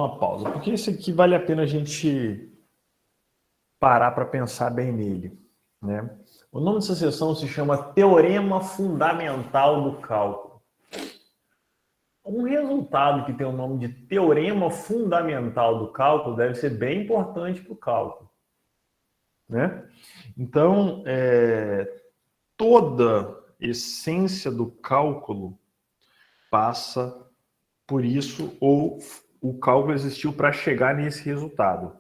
uma pausa, porque esse aqui vale a pena a gente parar para pensar bem nele, né? O nome dessa sessão se chama Teorema Fundamental do Cálculo. Um resultado que tem o nome de Teorema Fundamental do Cálculo deve ser bem importante para o cálculo, né? Então, toda essência do cálculo passa por isso, ou o cálculo existiu para chegar nesse resultado.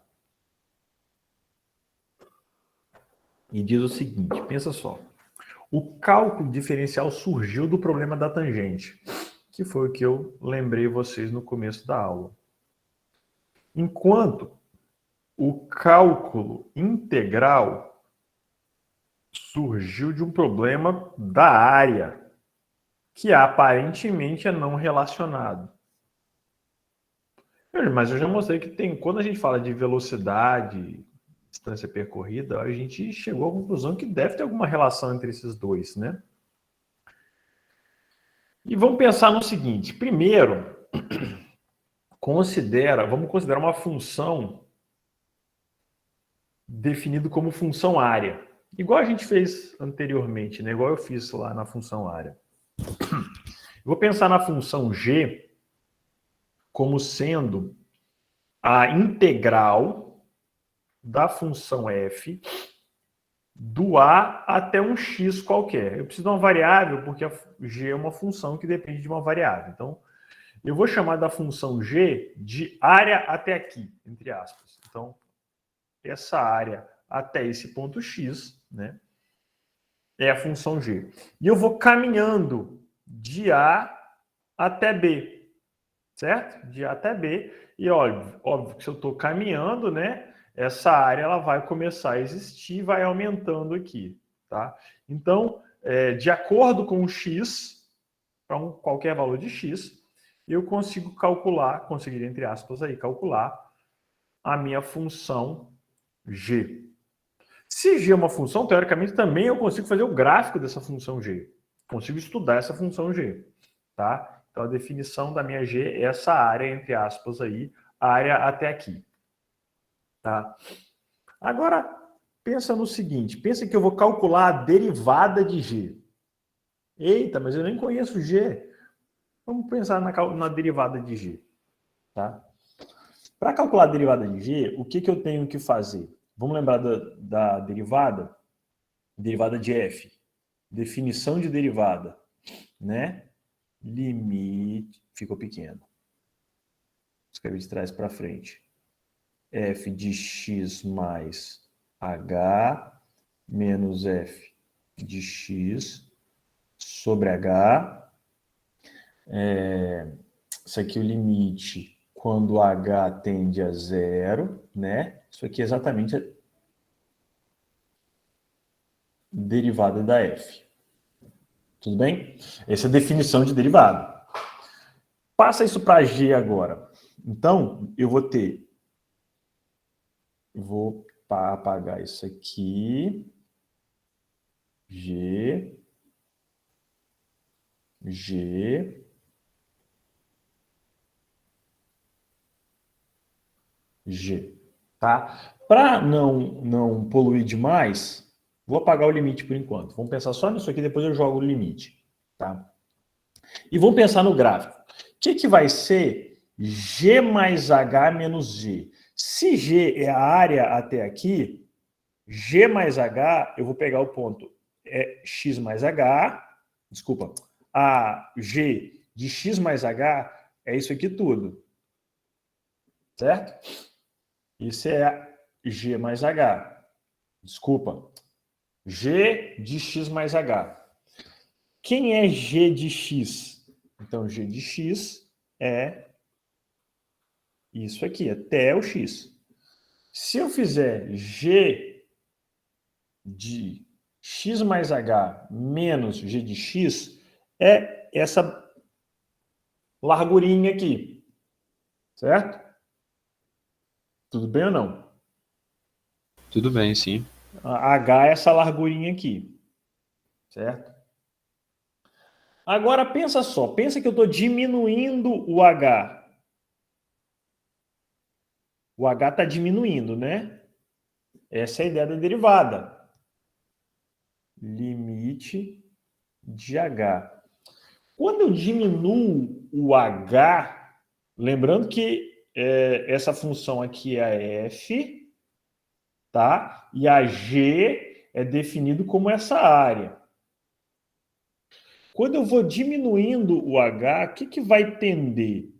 E diz o seguinte, pensa só. O cálculo diferencial surgiu do problema da tangente, que foi o que eu lembrei vocês no começo da aula. Enquanto o cálculo integral surgiu de um problema da área, que aparentemente é não relacionado. Mas eu já mostrei que tem, quando a gente fala de velocidade, distância percorrida, a gente chegou à conclusão que deve ter alguma relação entre esses dois, né? E vamos pensar no seguinte, primeiro, vamos considerar uma função definida como função área, igual a gente fez anteriormente, né? Igual eu fiz lá na função área. Eu vou pensar na função g como sendo a integral da função f do a até um x qualquer. Eu preciso de uma variável porque a g é uma função que depende de uma variável. Então, eu vou chamar da função g de área até aqui, entre aspas. Então, essa área até esse ponto x, né, é a função g. E eu vou caminhando de a até b, certo? De a até b. E óbvio que se eu estou caminhando, né, essa área ela vai começar a existir e vai aumentando aqui, tá? Então, de acordo com o x, para qualquer valor de x, eu consigo conseguir, entre aspas, aí, calcular a minha função g. Se g é uma função, teoricamente, também eu consigo fazer o gráfico dessa função g. Consigo estudar essa função g, tá? Então, a definição da minha g é essa área, entre aspas, aí, a área até aqui, tá? Agora, pensa no seguinte, pensa que eu vou calcular a derivada de g. Eita, mas eu nem conheço g. Vamos pensar na derivada de g, tá? Para calcular a derivada de g, o que eu tenho que fazer? Vamos lembrar da derivada? Derivada de f. Definição de derivada, né? Limite... Ficou pequeno. Escrevi de trás para frente. F de x mais h menos f de x sobre h. Isso aqui é o limite quando h tende a zero, né? Isso aqui é exatamente a derivada da f. Tudo bem? Essa é a definição de derivada. Passa isso para g agora. Então, eu vou ter... Vou apagar isso aqui. G. G. G. Tá? Para não poluir demais, vou apagar o limite por enquanto. Vamos pensar só nisso aqui, depois eu jogo o limite. Tá? E vamos pensar no gráfico. O que vai ser G mais H menos G? Se G é a área até aqui, G mais H, eu vou pegar o ponto X mais H, desculpa, a G de X mais H é isso aqui tudo. Certo? Isso é G mais H. Desculpa. G de X mais H. Quem é G de X? Então, G de X é isso aqui, até o X. Se eu fizer G de X mais H menos G de X, é essa largurinha aqui. Certo? Tudo bem ou não? Tudo bem, sim. A H é essa largurinha aqui. Certo? Agora pensa só, pensa que eu estou diminuindo o H. o h está diminuindo, né? Essa é a ideia da derivada. Limite de h. Quando eu diminuo o h, lembrando que essa função aqui é a f, tá? E a g é definido como essa área. Quando eu vou diminuindo o h, o que vai tender?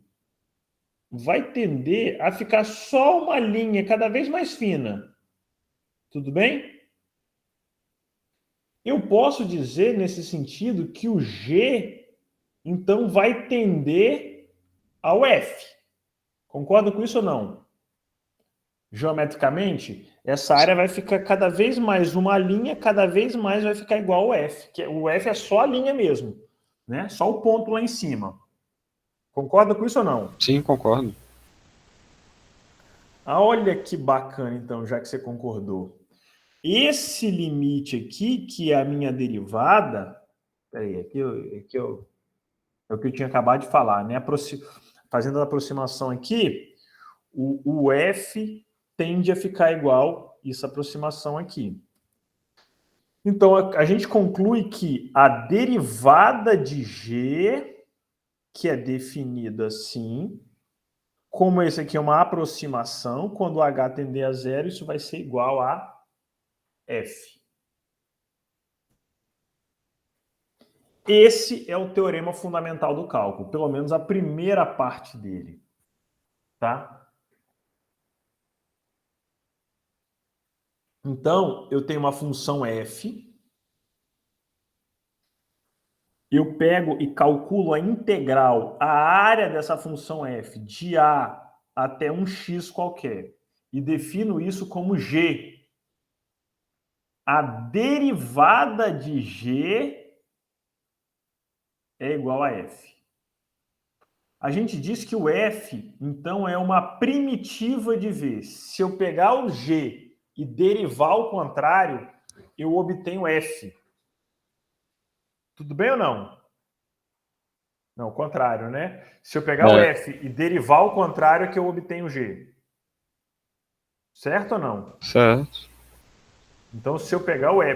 Vai tender a ficar só uma linha cada vez mais fina. Tudo bem? Eu posso dizer, nesse sentido, que o G, então, vai tender ao F. Concorda com isso ou não? Geometricamente, essa área vai ficar cada vez mais uma linha, cada vez mais vai ficar igual ao F. Que o F é só a linha mesmo, né? Só o ponto lá em cima. Concorda com isso ou não? Sim, concordo. Ah, olha que bacana, então, já que você concordou. Esse limite aqui, que é a minha derivada, peraí, aqui é o que eu tinha acabado de falar, né? Fazendo a aproximação aqui, o f tende a ficar igual essa aproximação aqui. Então, a gente conclui que a derivada de g, que é definida assim, como esse aqui é uma aproximação, quando h tender a zero, isso vai ser igual a f. Esse é o teorema fundamental do cálculo, pelo menos a primeira parte dele, tá? Então, eu tenho uma função f, eu pego e calculo a integral, a área dessa função f, de a até um x qualquer, e defino isso como g. A derivada de g é igual a f. A gente diz que o f, então, é uma primitiva de v. Se eu pegar o g e derivar ao contrário, eu obtenho f. Tudo bem ou não? Não, o contrário, né? Se eu pegar o f e derivar ao contrário, é que eu obtenho g. Certo ou não? Certo. Então, se eu pegar o e,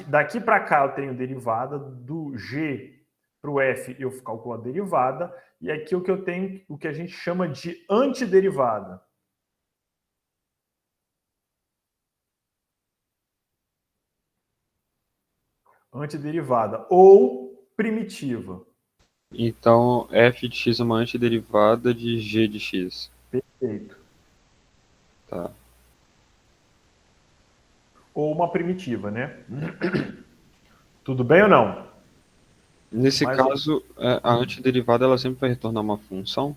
daqui para cá eu tenho derivada, do g para o f eu calculo a derivada, e aqui o que eu tenho, o que a gente chama de antiderivada. Antiderivada ou primitiva. Então, f de x é uma antiderivada de g de x. Perfeito. Tá. Ou uma primitiva, né? Tudo bem ou não? Nesse Mas caso, a antiderivada ela sempre vai retornar uma função?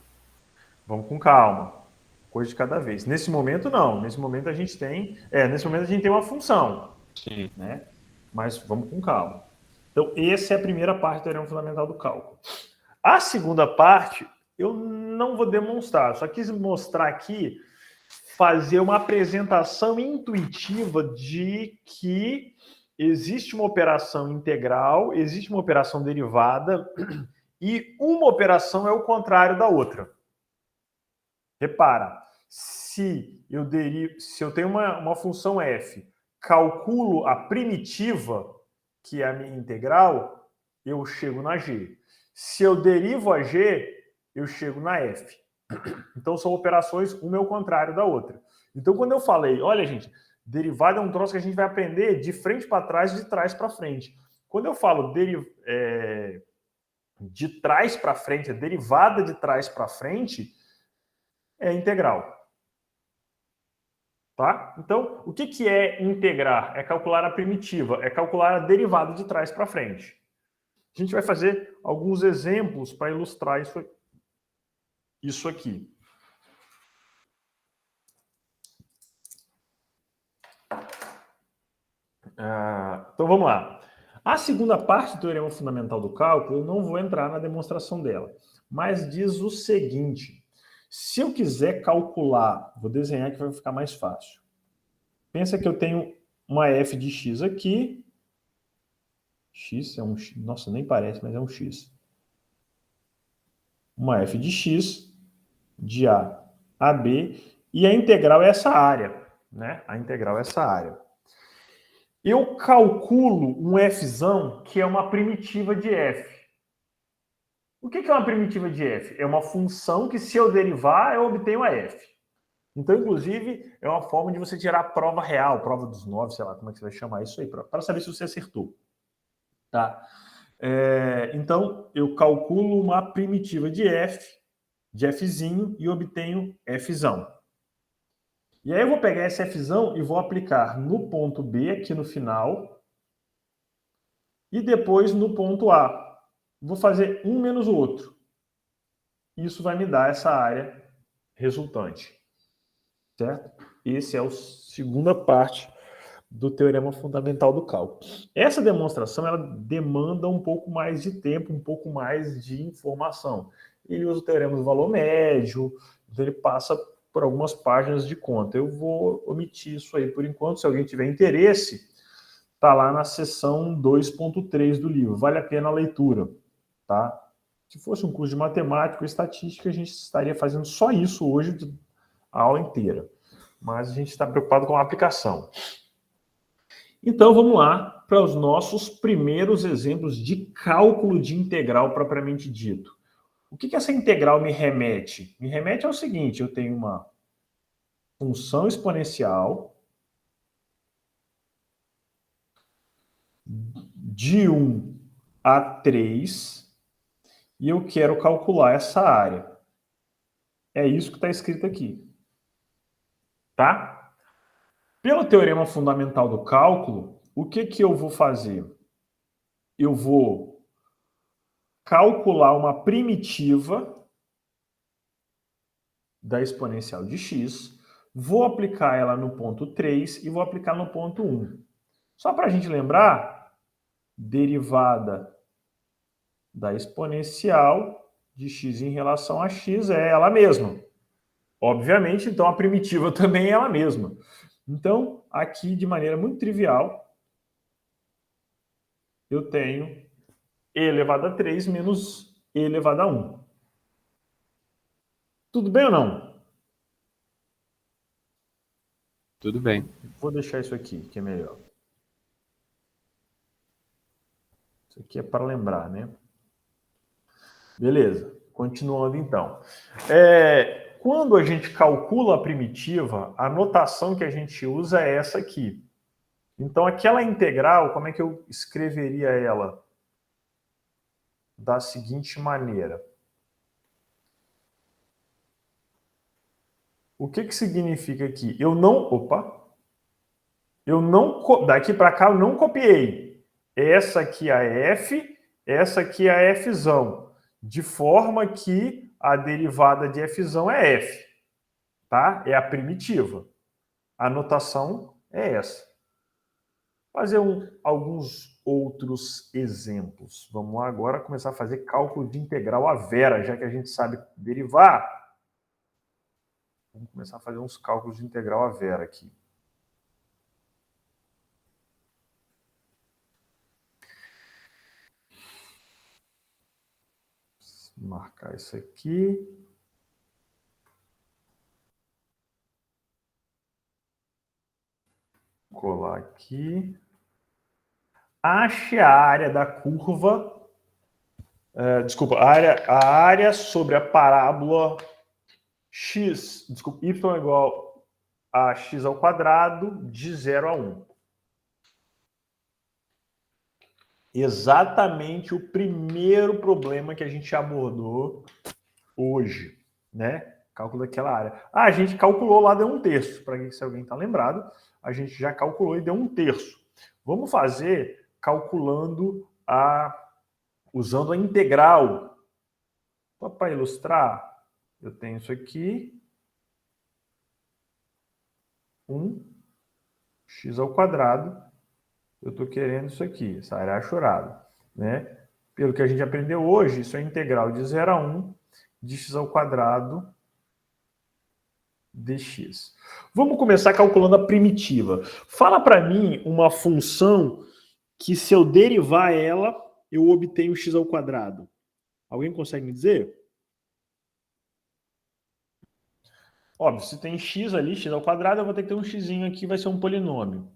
vamos com calma. Coisa de cada vez. Nesse momento, não. Nesse momento a gente tem. Nesse momento a gente tem uma função. Sim. Né? Mas vamos com calma. Então, essa é a primeira parte do teorema fundamental do cálculo. A segunda parte, eu não vou demonstrar, só quis mostrar aqui, fazer uma apresentação intuitiva de que existe uma operação integral, existe uma operação derivada, e uma operação é o contrário da outra. Repara, se eu tenho uma função f, calculo a primitiva, que é a minha integral, eu chego na g. Se eu derivo a g, eu chego na f. Então são operações, uma é o contrário da outra. Então quando eu falei, olha gente, derivada é um troço que a gente vai aprender de frente para trás, de trás para frente. Quando eu falo de trás para frente, a derivada de trás para frente é integral. Tá? Então, o que é integrar? É calcular a primitiva, é calcular a derivada de trás para frente. A gente vai fazer alguns exemplos para ilustrar isso aqui. Então, vamos lá. A segunda parte do teorema fundamental do cálculo, eu não vou entrar na demonstração dela, mas diz o seguinte: se eu quiser calcular, vou desenhar que vai ficar mais fácil. Pensa que eu tenho uma f de x aqui. X é um x, nossa, nem parece, mas é um x. Uma f de x, de A a B, E a integral é essa área, né? A integral é essa área. Eu calculo um fzão que é uma primitiva de f. O que é uma primitiva de f? É uma função que, se eu derivar, eu obtenho a f. Então, inclusive, é uma forma de você tirar a prova real, prova dos 9, sei lá como é que você vai chamar isso aí, para saber se você acertou. Tá? Então, eu calculo uma primitiva de f, de fzinho, e obtenho fzão. E aí eu vou pegar esse fzão e vou aplicar no ponto B, aqui no final, e depois no ponto A. Vou fazer um menos o outro. Isso vai me dar essa área resultante. Certo? Esse é a segunda parte do teorema fundamental do cálculo. Essa demonstração ela demanda um pouco mais de tempo, um pouco mais de informação. Ele usa o teorema do valor médio, então ele passa por algumas páginas de conta. Eu vou omitir isso aí por enquanto. Se alguém tiver interesse, está lá na seção 2.3 do livro. Vale a pena a leitura. Tá? Se fosse um curso de matemática ou estatística, a gente estaria fazendo só isso hoje, a aula inteira. Mas a gente está preocupado com a aplicação. Então, vamos lá para os nossos primeiros exemplos de cálculo de integral propriamente dito. O que essa integral me remete? Me remete ao seguinte, eu tenho uma função exponencial de 1 a 3 e eu quero calcular essa área. É isso que está escrito aqui. Tá? Pelo teorema fundamental do cálculo, o que eu vou fazer? Eu vou calcular uma primitiva da exponencial de x, vou aplicar ela no ponto 3 e vou aplicar no ponto 1. Só para a gente lembrar, derivada da exponencial de x em relação a x é ela mesma. Obviamente, então, a primitiva também é ela mesma. Então, aqui, de maneira muito trivial, eu tenho e elevado a 3 menos e elevado a 1. Tudo bem ou não? Tudo bem. Vou deixar isso aqui, que é melhor. Isso aqui é para lembrar, né? Beleza. Continuando, então. Quando a gente calcula a primitiva, a notação que a gente usa é essa aqui. Então, aquela integral, como é que eu escreveria ela? Da seguinte maneira. O que significa aqui? Eu não... Opa! Eu não... Daqui para cá eu não copiei. Essa aqui é a f, essa aqui é a fzão. De forma que a derivada de fzão é f. Tá? É a primitiva. A notação é essa. Fazer alguns outros exemplos. Vamos lá agora começar a fazer cálculo de integral a vera, já que a gente sabe derivar. Vamos começar a fazer uns cálculos de integral a vera aqui. Vou marcar isso aqui. Colar aqui. Ache a área da curva. Desculpa, a área sobre a parábola x, desculpa, y igual a x ao quadrado de 0 a 1. Exatamente o primeiro problema que a gente abordou hoje, né? Cálculo daquela área. A gente calculou lá, deu 1/3. Para se alguém está lembrado, a gente já calculou e deu 1/3. Vamos fazer calculando usando a integral. Só para ilustrar, eu tenho isso aqui. 1x ao quadrado. Eu estou querendo isso aqui, essa área achurada, né? Pelo que a gente aprendeu hoje, isso é integral de 0 a 1 de x ao quadrado dx. Vamos começar calculando a primitiva. Fala para mim uma função que, se eu derivar ela, eu obtenho x ao quadrado. Alguém consegue me dizer? Óbvio, se tem x ali, x ao quadrado, eu vou ter que ter um xzinho aqui, vai ser um polinômio.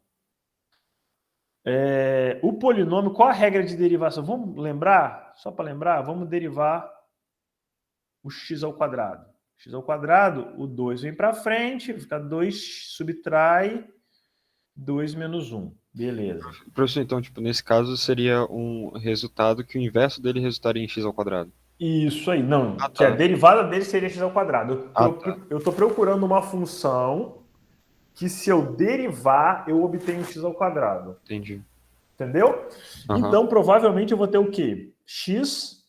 O polinômio, qual a regra de derivação? Vamos lembrar? Só para lembrar, vamos derivar o x ao quadrado. X ao quadrado, o 2 vem para frente, fica 2, subtrai 2 menos 1. Beleza. Professor, então, tipo, nesse caso seria um resultado que o inverso dele resultaria em x ao quadrado. Isso aí, não. Ah, Que a tá. derivada dele seria x ao quadrado. Ah, tá. Eu estou procurando uma função que, se eu derivar, eu obtenho x ao quadrado. Entendi. Entendeu? Aham. Então, provavelmente, eu vou ter o quê? X,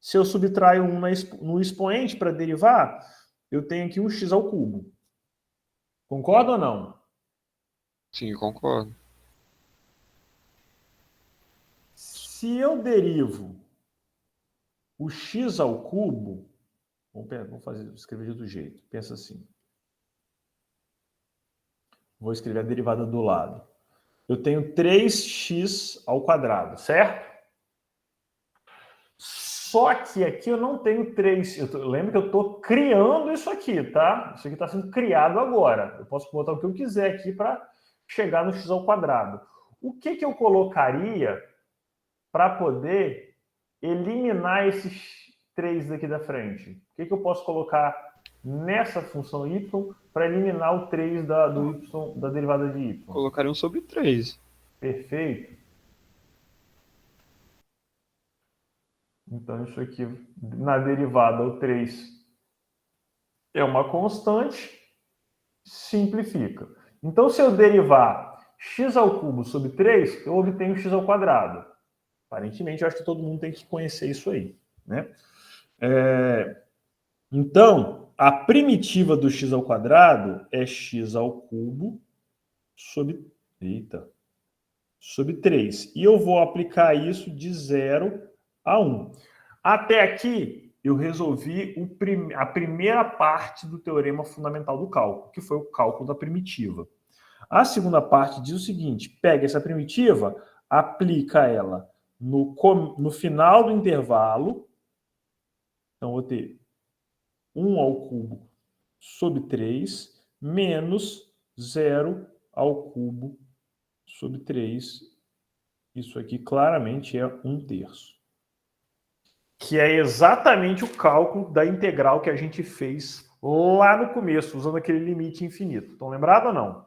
se eu subtraio 1 no expoente para derivar, eu tenho aqui um x ao cubo. Concorda ou não? Sim, concordo. Se eu derivo o x ao cubo, vamos escrever de outro jeito. Pensa assim. Vou escrever a derivada do lado. Eu tenho 3x ao quadrado, certo? Só que aqui eu não tenho 3. Lembra que eu estou criando isso aqui, tá? Isso aqui está sendo criado agora. Eu posso botar o que eu quiser aqui para chegar no x ao quadrado. O que, que eu colocaria para poder eliminar esses 3 daqui da frente? O que, que eu posso colocar nessa função y para eliminar o 3 do y, da derivada de y? Colocaria um sobre 3. Perfeito. Então, isso aqui, na derivada, o 3 é uma constante, simplifica. Então, se eu derivar x ao cubo sobre 3, eu obtenho x ao quadrado. Aparentemente, eu acho que todo mundo tem que conhecer isso aí, né? Então, a primitiva do x ao quadrado é x ao cubo sobre, sobre 3. E eu vou aplicar isso de 0 a 1. Até aqui, eu resolvi a primeira parte do teorema fundamental do cálculo, que foi o cálculo da primitiva. A segunda parte diz o seguinte: pega essa primitiva, aplica ela no final do intervalo. Então, vou ter 1 ao cubo sobre 3 menos 0 ao cubo sobre 3. Isso aqui claramente é 1/3. Que é exatamente o cálculo da integral que a gente fez lá no começo, usando aquele limite infinito. Estão lembrados ou não?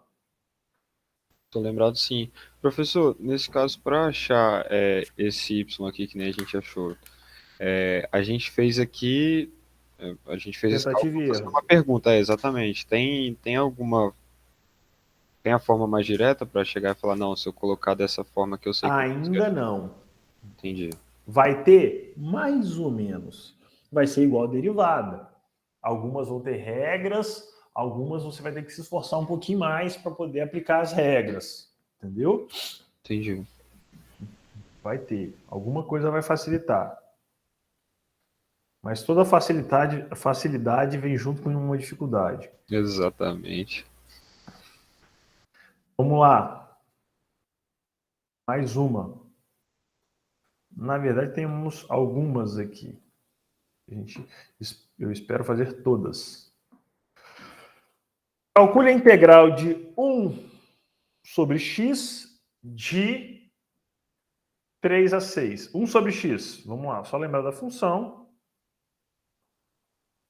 Tô lembrado, sim. Professor, nesse caso, para achar esse y aqui que nem a gente achou, a gente fez aqui, a gente fez esse Tentativa cálculo e fazendo erro. uma pergunta, exatamente. Tem a forma mais direta para chegar e falar, não, se eu colocar dessa forma que eu sei que eu consigo Ainda não. entendi. Vai ter mais ou menos. Vai ser igual a derivada. Algumas vão ter regras, algumas você vai ter que se esforçar um pouquinho mais para poder aplicar as regras. Entendeu? Entendi. Vai ter. Alguma coisa vai facilitar. Mas toda facilidade vem junto com uma dificuldade. Exatamente. Vamos lá. Mais uma. Na verdade, temos algumas aqui. Eu espero fazer todas. Calcule a integral de 1 sobre x de 3 a 6. 1 sobre x. Vamos lá, só lembrar da função.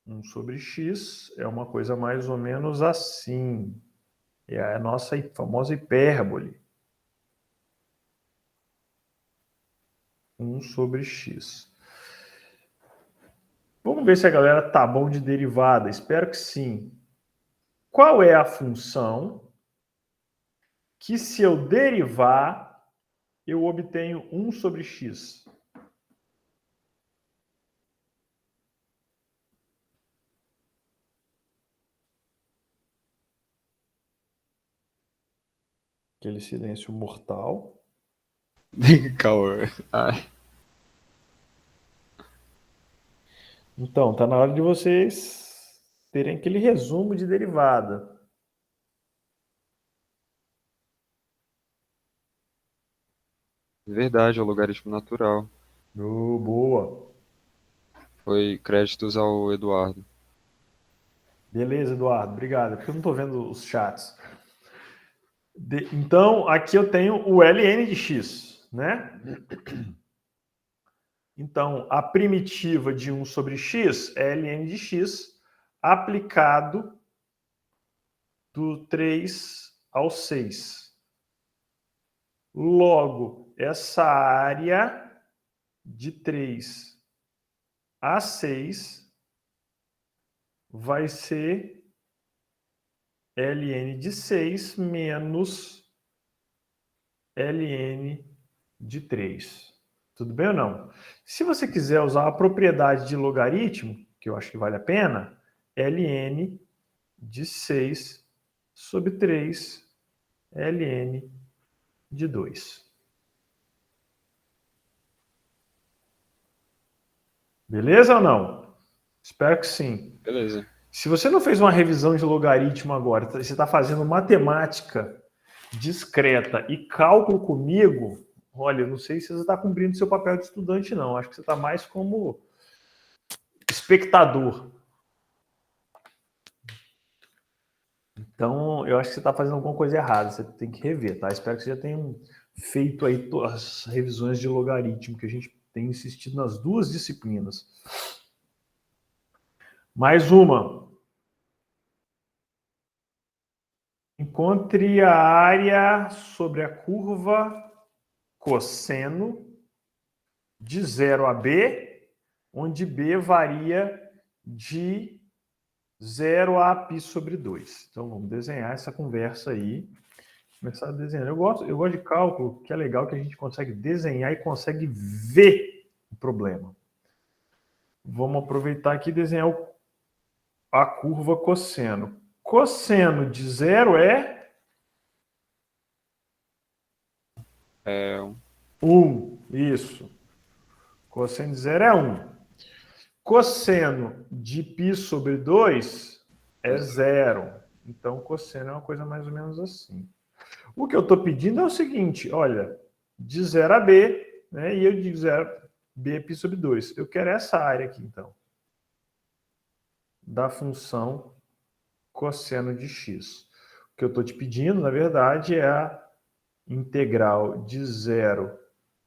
1 sobre x é uma coisa mais ou menos assim. É a nossa famosa hipérbole. 1 sobre x. Vamos ver se a galera tá bom de derivada. Espero que sim. Qual é a função que, se eu derivar, eu obtenho 1 sobre x? Aquele silêncio mortal. Calma. Ai, Então, tá na hora de vocês terem aquele resumo de derivada. verdade, é o logaritmo natural. Boa. Foi créditos ao Eduardo. Beleza, Eduardo, obrigado. Porque eu não estou vendo os chats. Então, aqui eu tenho o ln de x, né? Então, a primitiva de 1 sobre x é ln de x aplicado do 3 ao 6. Logo, essa área de 3 a 6 vai ser ln de 6 menos ln de 3. Tudo bem ou não? Se você quiser usar a propriedade de logaritmo, que eu acho que vale a pena, ln de 6 sobre 3 ln de 2. Beleza ou não? Espero que sim. Beleza. Se você não fez uma revisão de logaritmo agora, você está fazendo matemática discreta e cálculo comigo, olha, eu não sei se você está cumprindo seu papel de estudante, não. Acho que você está mais como espectador. Então, eu acho que você está fazendo alguma coisa errada. Você tem que rever, tá? Espero que você já tenha feito aí as revisões de logaritmo, que a gente tem insistido nas duas disciplinas. Mais uma. Encontre a área sobre a curva cosseno de 0 a b, onde b varia de 0 a π sobre 2. Então, vamos desenhar essa conversa aí. Começar a desenhar. Eu gosto de cálculo, que é legal que a gente consegue desenhar e consegue ver o problema. Vamos aproveitar aqui e desenhar a curva cosseno. Cosseno de 0 é? 1. Isso. Cosseno de 0 é 1. Cosseno de π sobre 2 é 0. Então, cosseno é uma coisa mais ou menos assim. O que eu estou pedindo é o seguinte, olha, de 0 a b, né, e eu digo 0, b é π sobre 2. Eu quero essa área aqui, então, da função cosseno de x. O que eu estou te pedindo, na verdade, é a integral de 0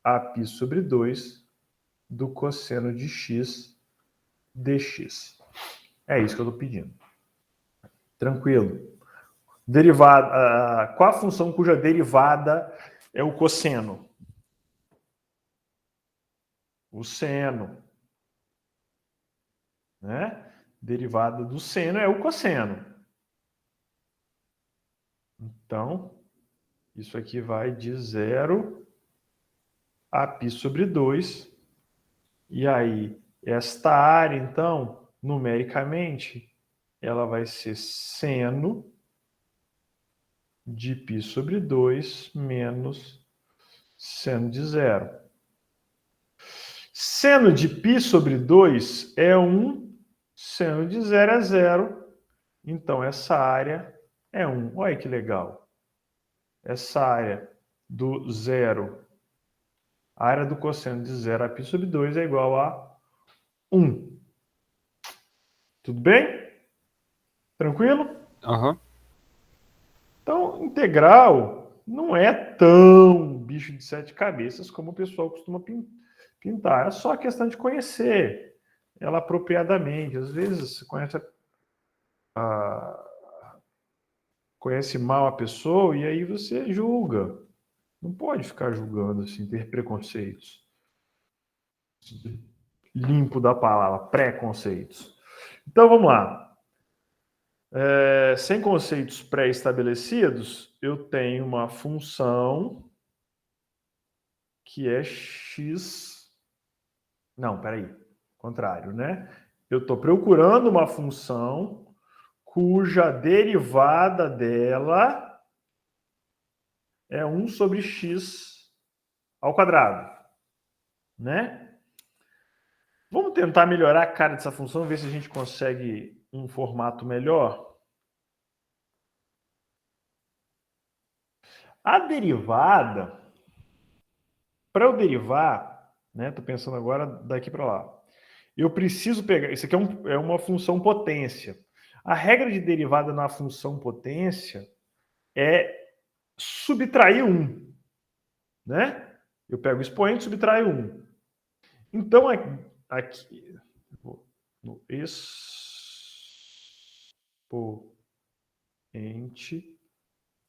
a π sobre 2 do cosseno de x dx. É isso que eu estou pedindo. Tranquilo. Derivada, qual a função cuja derivada é o cosseno? O seno. Né? Derivada do seno é o cosseno. Então, isso aqui vai de 0 a π sobre 2. E aí, esta área, então, numericamente, ela vai ser seno de π sobre 2 menos seno de 0. Seno de π sobre 2 é 1, seno de 0 é 0. Então, essa área é 1. Olha que legal. Essa área do 0, a área do cosseno de 0 a π sobre 2 é igual a 1. Tudo bem? Tranquilo? Aham. Então, integral não é tão bicho de 7 cabeças como o pessoal costuma pintar. É só questão de conhecer ela apropriadamente. Às vezes, você conhece mal a pessoa e aí você julga. Não pode ficar julgando assim, ter preconceitos. Limpo da palavra, preconceitos. Então, vamos lá. Sem conceitos pré-estabelecidos, eu tenho uma função que é x... Não, peraí. Contrário, né? Eu estou procurando uma função cuja derivada dela é 1 sobre x ao quadrado, né? Vamos tentar melhorar a cara dessa função, ver se a gente consegue um formato melhor. A derivada, para eu derivar, né? Estou pensando agora daqui para lá. Eu preciso pegar, isso aqui é uma função potência. A regra de derivada na função potência é subtrair 1. Né? Eu pego o expoente e subtraio 1. Então, aqui, no expoente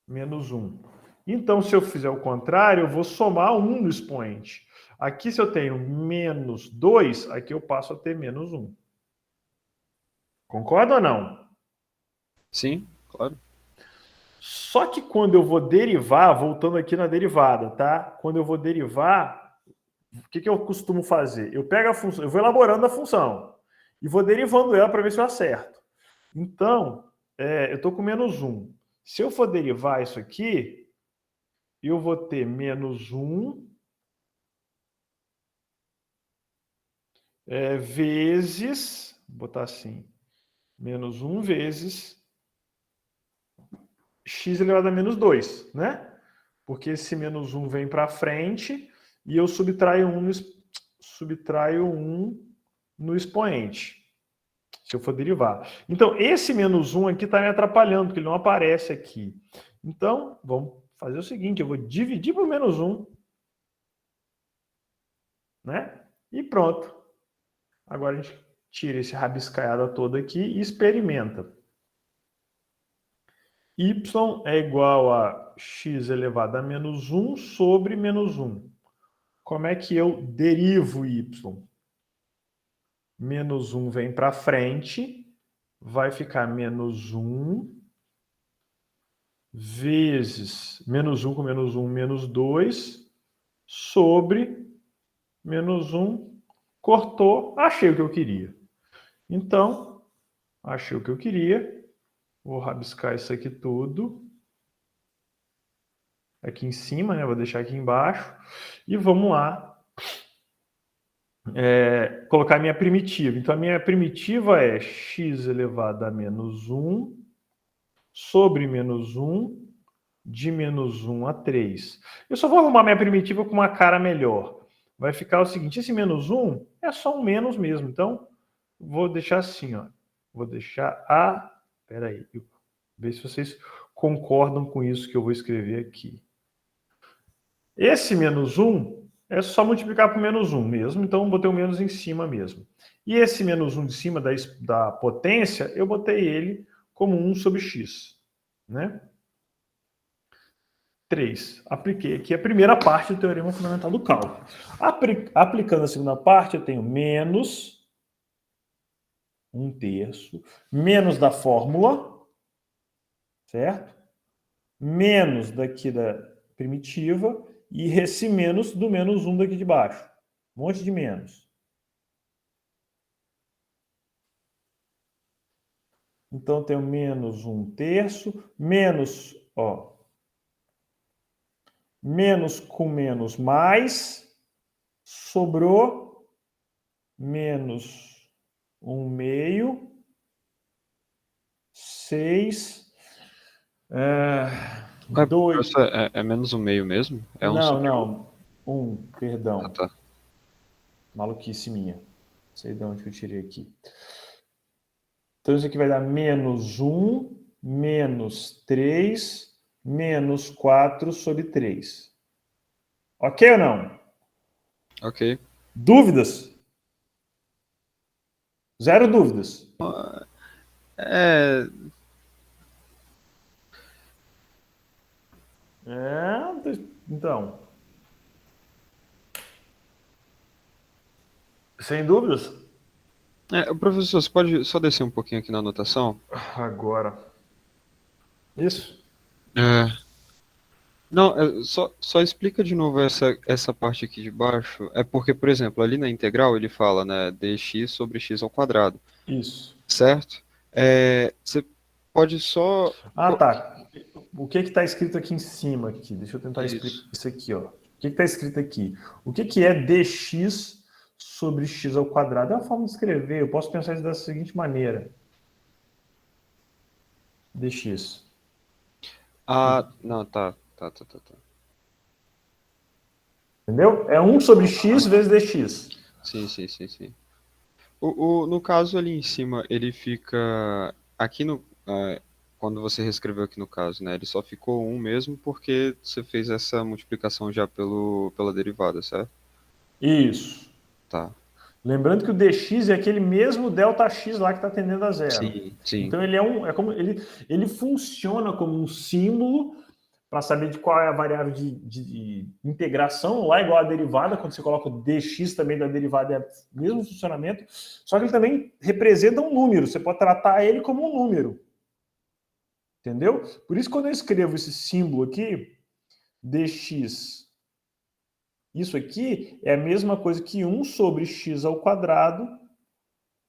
menos 1. Então, se eu fizer o contrário, eu vou somar 1 no expoente. Aqui, se eu tenho menos 2, aqui eu passo a ter menos 1. Concorda ou não? Sim, claro. Só que quando eu vou derivar, voltando aqui na derivada, tá? Quando eu vou derivar, o que eu costumo fazer? Eu pego a função, eu vou elaborando a função e vou derivando ela para ver se eu acerto. Então, eu estou com menos 1. Se eu for derivar isso aqui, eu vou ter menos 1 vezes, vou botar assim, menos 1 vezes x elevado a menos 2, né? Porque esse menos 1 vem para frente e eu subtraio 1 no expoente, se eu for derivar. Então, esse menos 1 aqui está me atrapalhando, porque ele não aparece aqui. Então, vamos fazer o seguinte, eu vou dividir por menos 1, né? E pronto. Agora a gente tira esse rabiscaiada todo aqui e experimenta. Y é igual a x elevado a menos 1 sobre menos 1. Como é que eu derivo y? Menos 1 vem para frente, vai ficar menos 1 vezes menos 1 com menos 1, menos 2, sobre menos 1, cortou, achei o que eu queria. Então, achei o que eu queria, vou rabiscar isso aqui tudo, aqui em cima, né? Vou deixar aqui embaixo, e vamos lá colocar a minha primitiva. Então, a minha primitiva é x elevado a menos 1 sobre menos 1 de menos 1 a 3. Eu só vou arrumar minha primitiva com uma cara melhor. Vai ficar o seguinte, esse menos 1 é só um menos mesmo. Então, vou deixar assim, ó. Vou deixar a... Espera aí, ver se vocês concordam com isso que eu vou escrever aqui. Esse menos 1 é só multiplicar por menos 1 mesmo, então botei o menos em cima mesmo. E esse menos 1 de cima da potência, eu botei ele como 1 sobre x. Né? 3. Apliquei aqui a primeira parte do teorema fundamental do cálculo. Aplicando a segunda parte, eu tenho menos 1/3, menos da fórmula, certo? Menos daqui da primitiva, e esse menos do menos 1 daqui de baixo. Um monte de menos. Então, eu tenho menos 1/3, menos, ó, menos com menos mais, sobrou menos 1/2, 6, 2... É menos 1/2 mesmo? É 1 Não, sobre 1? não. 1, perdão. Ah, tá. Maluquice minha. Não sei de onde que eu tirei aqui. Então, isso aqui vai dar menos 1, menos 3, menos 4 sobre 3. Ok ou não? Ok. Dúvidas? Zero dúvidas. É... Então. Sem dúvidas? Professor, você pode só descer um pouquinho aqui na anotação? Agora. Isso? Não, só explica de novo essa parte aqui de baixo. É porque, por exemplo, ali na integral ele fala, né, dx sobre x ao quadrado. Isso. Certo? Você pode só... Ah, tá. O que está escrito aqui em cima? Aqui? Deixa eu tentar Isso. explicar isso aqui. Ó. O que está escrito aqui? O que é dx sobre x ao quadrado? É uma forma de escrever. Eu posso pensar isso da seguinte maneira. Dx. Ah, não, tá. Entendeu? É 1 sobre x vezes dx. Sim. No caso ali em cima, ele fica aqui quando você reescreveu aqui no caso, né? Ele só ficou 1 mesmo porque você fez essa multiplicação já pela derivada, certo? Isso. Tá. Lembrando que o dx é aquele mesmo ΔX lá que está tendendo a zero. Sim, sim. Então ele funciona como um símbolo para saber de qual é a variável de integração, lá igual a derivada, quando você coloca o dx também da derivada é o mesmo funcionamento, só que ele também representa um número, você pode tratar ele como um número. Entendeu? Por isso, quando eu escrevo esse símbolo aqui, dx, isso aqui é a mesma coisa que 1 sobre x ao quadrado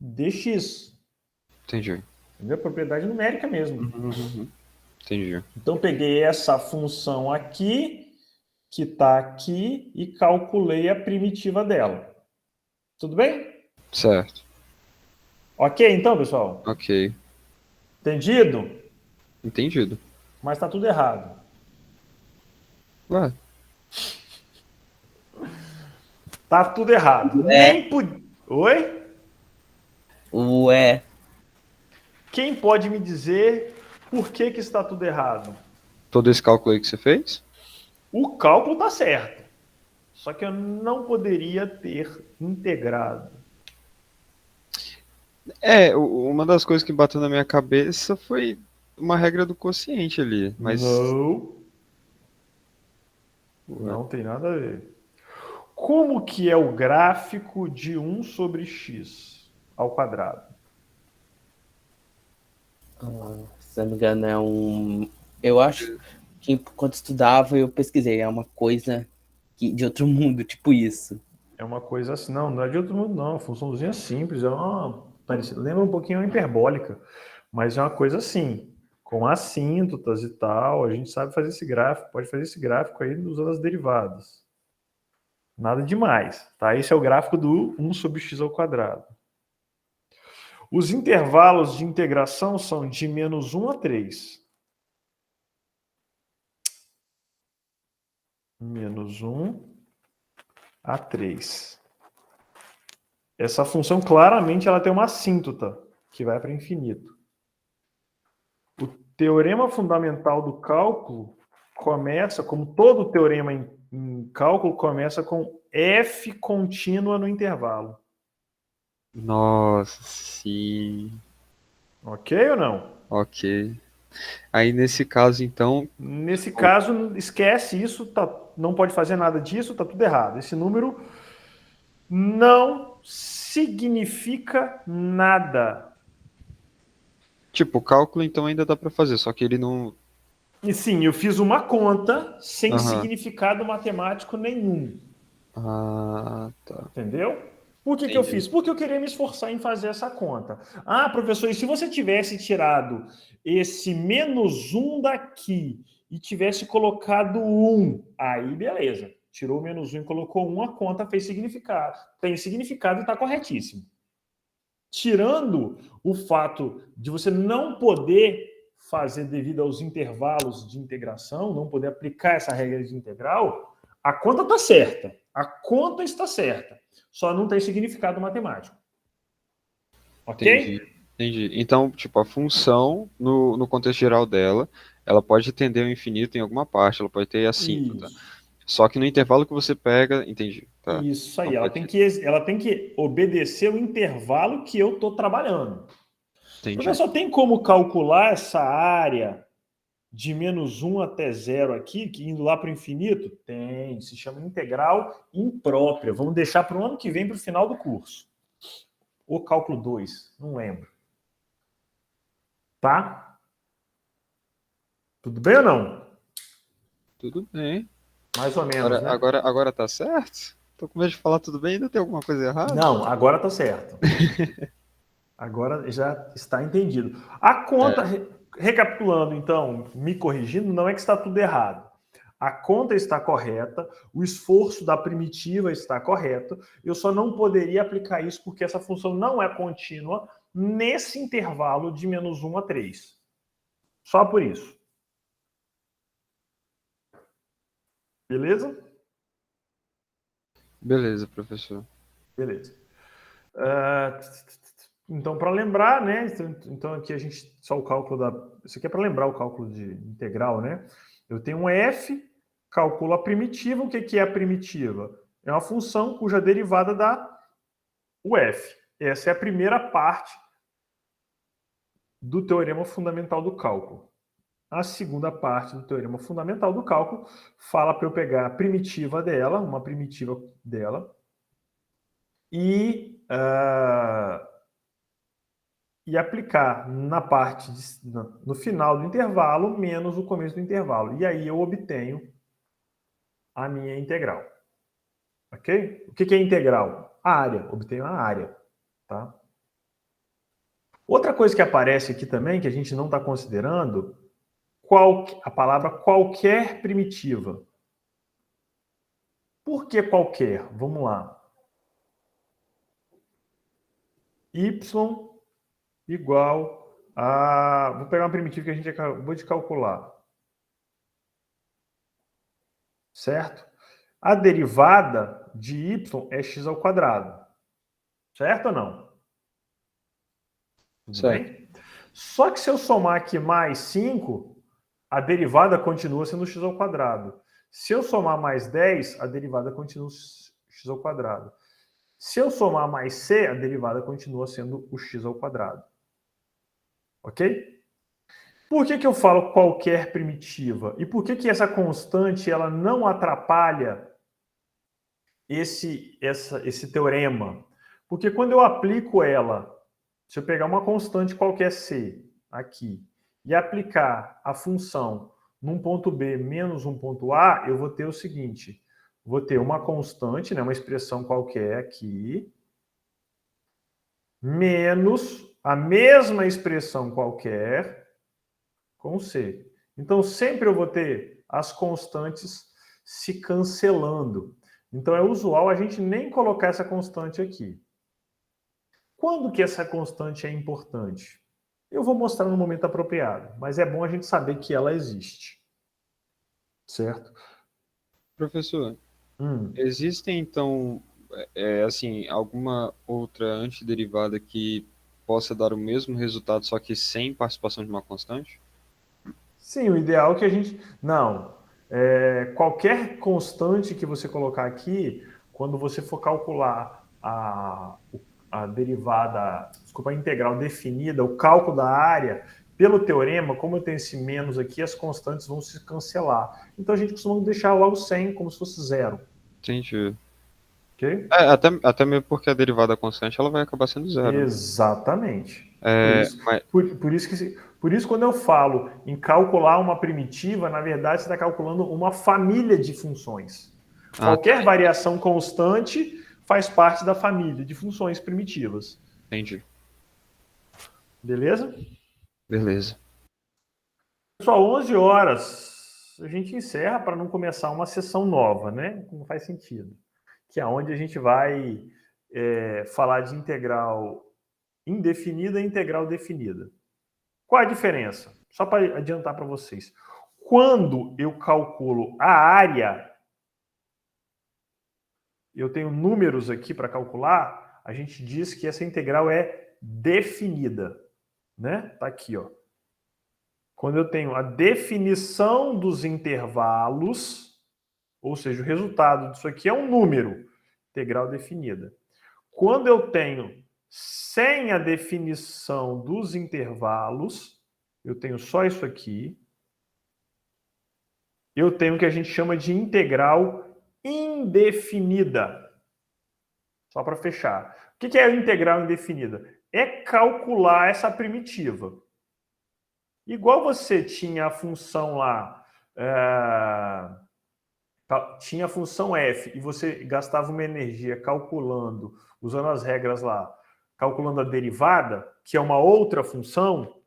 dx. Entendi. Entendeu? Propriedade numérica mesmo. Uhum. Entendi. Então, peguei essa função aqui, que está aqui, e calculei a primitiva dela. Tudo bem? Certo. Ok, então, pessoal? Ok. Entendido? Entendido. Mas está tudo errado. Ué, Tá tudo errado. É, Nem podia. Oi? ué, Quem pode me dizer por que está tudo errado? todo esse cálculo aí que você fez? O cálculo está certo. Só que eu não poderia ter integrado. Uma das coisas que bateu na minha cabeça foi uma regra do quociente ali, mas. Não, Ué, não tem nada a ver. Como que é o gráfico de 1 sobre x ao quadrado? se eu não me engano, é um. Eu acho que quando estudava eu pesquisei, é uma coisa de outro mundo, tipo isso. É uma coisa assim, não é de outro mundo, não. A funçãozinha simples, é uma parecida. Lembra um pouquinho a hiperbólica, mas é uma coisa assim, com assíntotas e tal. A gente sabe fazer esse gráfico, pode fazer esse gráfico aí usando as derivadas. Nada demais, tá? Esse é o gráfico do 1 sobre x ao quadrado. Os intervalos de integração são de menos 1 a 3. Menos 1 a 3. Essa função, claramente, ela tem uma assíntota, que vai para infinito. O teorema fundamental do cálculo começa, como todo teorema em cálculo, começa com f contínua no intervalo. nossa, sim. Ok ou não? Ok. Aí nesse caso, então. Nesse caso, esquece isso, não pode fazer nada disso, está tudo errado. Esse número não significa nada. Tipo, o cálculo então ainda dá pra fazer, só que ele não. E sim, eu fiz uma conta sem Aham. significado matemático nenhum. Ah, tá. Entendeu? Por que eu Entendi. fiz? Porque eu queria me esforçar em fazer essa conta. Ah, professor, e se você tivesse tirado esse menos um daqui e tivesse colocado um, aí beleza. Tirou o menos um e colocou um, a conta fez significado. Tem significado e está corretíssimo. Tirando o fato de você não poder fazer devido aos intervalos de integração, não poder aplicar essa regra de integral, a conta está certa. A conta está certa. Só não tem significado matemático. Entendi. Ok? Entendi. Então, tipo, a função, no contexto geral dela, ela pode tender ao infinito em alguma parte, ela pode ter assíntota. Isso. Só que no intervalo que você pega, entendi. Tá. Isso Então aí. Ela pode. tem que obedecer o intervalo que eu estou trabalhando. Entendi. Professor, tem como calcular essa área de menos 1 até 0 aqui, que indo lá para o infinito? Tem, se chama integral imprópria. Vamos deixar para o ano que vem, para o final do curso. Ou cálculo 2, não lembro. Tá? Tudo bem ou não? Tudo bem. Mais ou menos, né? Agora tá certo? Tô com medo de falar tudo bem, ainda tem alguma coisa errada? Não, agora tá certo. Agora já está entendido. A conta, É. recapitulando então, me corrigindo, não é que está tudo errado. A conta está correta, o esforço da primitiva está correto, eu só não poderia aplicar isso porque essa função não é contínua nesse intervalo de menos 1 a 3. Só por isso. Beleza? Beleza, professor. Beleza. Uh, Então, para lembrar, né? Então, aqui a gente só o cálculo da. Isso aqui é para lembrar o cálculo de integral, né? Eu tenho um f, calculo a primitiva. O que é a primitiva? É uma função cuja derivada dá o f. Essa é a primeira parte do teorema fundamental do cálculo. A segunda parte do teorema fundamental do cálculo fala para eu pegar a primitiva dela, uma primitiva dela, e aplicar na parte no final do intervalo menos o começo do intervalo. E aí eu obtenho a minha integral. Ok? O que é integral? A área. Obtenho a área. Tá? Outra coisa que aparece aqui também, que a gente não está considerando, a palavra qualquer primitiva. Por que qualquer? Vamos lá. Y igual a... Vou pegar uma primitiva que a gente acabou de calcular. Certo? A derivada de y é x ao quadrado. Certo ou não? Tudo bem? Só que se eu somar aqui mais 5, a derivada continua sendo x ao quadrado. Se eu somar mais 10, a derivada continua x ao quadrado. Se eu somar mais c, a derivada continua sendo o x ao quadrado. Ok? Por que eu falo qualquer primitiva? E por que essa constante ela não atrapalha esse teorema? Porque quando eu aplico ela, se eu pegar uma constante qualquer c aqui e aplicar a função num ponto B menos um ponto A, eu vou ter o seguinte, vou ter uma constante, né, uma expressão qualquer aqui, menos a mesma expressão qualquer com C. Então, sempre eu vou ter as constantes se cancelando. Então, é usual a gente nem colocar essa constante aqui. Quando que essa constante é importante? Eu vou mostrar no momento apropriado, mas é bom a gente saber que ela existe. Certo? Professor, existem, então, assim, alguma outra antiderivada que possa dar o mesmo resultado, só que sem participação de uma constante? Sim, o ideal é que a gente... Não. Qualquer constante que você colocar aqui, quando você for calcular a derivada, desculpa, a integral definida, o cálculo da área, pelo teorema, como eu tenho esse menos aqui, as constantes vão se cancelar. Então a gente costuma deixar logo 100 como se fosse zero. Entendi. Ok? Até mesmo porque a derivada constante ela vai acabar sendo zero. Exatamente. Mas... Por isso, quando eu falo em calcular uma primitiva, na verdade, você está calculando uma família de funções. Qualquer variação constante faz parte da família de funções primitivas. Entendi. Beleza? Beleza. Pessoal, 11 horas a gente encerra para não começar uma sessão nova, né? Não faz sentido. Que é onde a gente vai falar de integral indefinida e integral definida. Qual a diferença? Só para adiantar para vocês. Quando eu calculo a área, eu tenho números aqui para calcular, a gente diz que essa integral é definida. Né? Tá aqui, ó. Quando eu tenho a definição dos intervalos, ou seja, o resultado disso aqui é um número, integral definida. Quando eu tenho sem a definição dos intervalos, eu tenho só isso aqui, eu tenho o que a gente chama de integral indefinida. Só para fechar. O que é a integral indefinida? É calcular essa primitiva. Igual você tinha a função lá, tinha a função f, e você gastava uma energia calculando, usando as regras lá, calculando a derivada, que é uma outra função,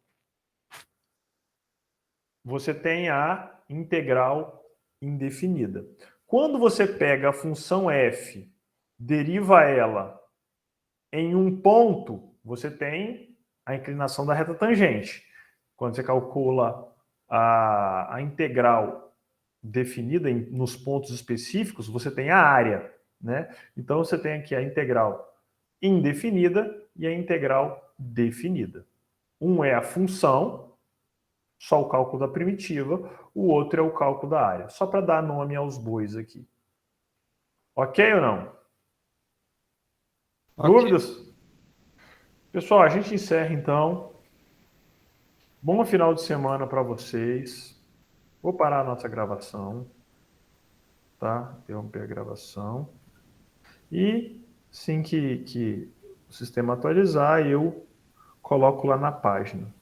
você tem a integral indefinida. Quando você pega a função f, deriva ela em um ponto, você tem a inclinação da reta tangente. Quando você calcula a integral definida nos pontos específicos, você tem a área, né? Então você tem aqui a integral indefinida e a integral definida. Um é a função, só o cálculo da primitiva, o outro é o cálculo da área. Só para dar nome aos bois aqui. Ok ou não? Ok. Dúvidas? Pessoal, a gente encerra então. Bom final de semana para vocês. Vou parar a nossa gravação. Tá? Interromper a gravação. E assim que o sistema atualizar, eu coloco lá na página.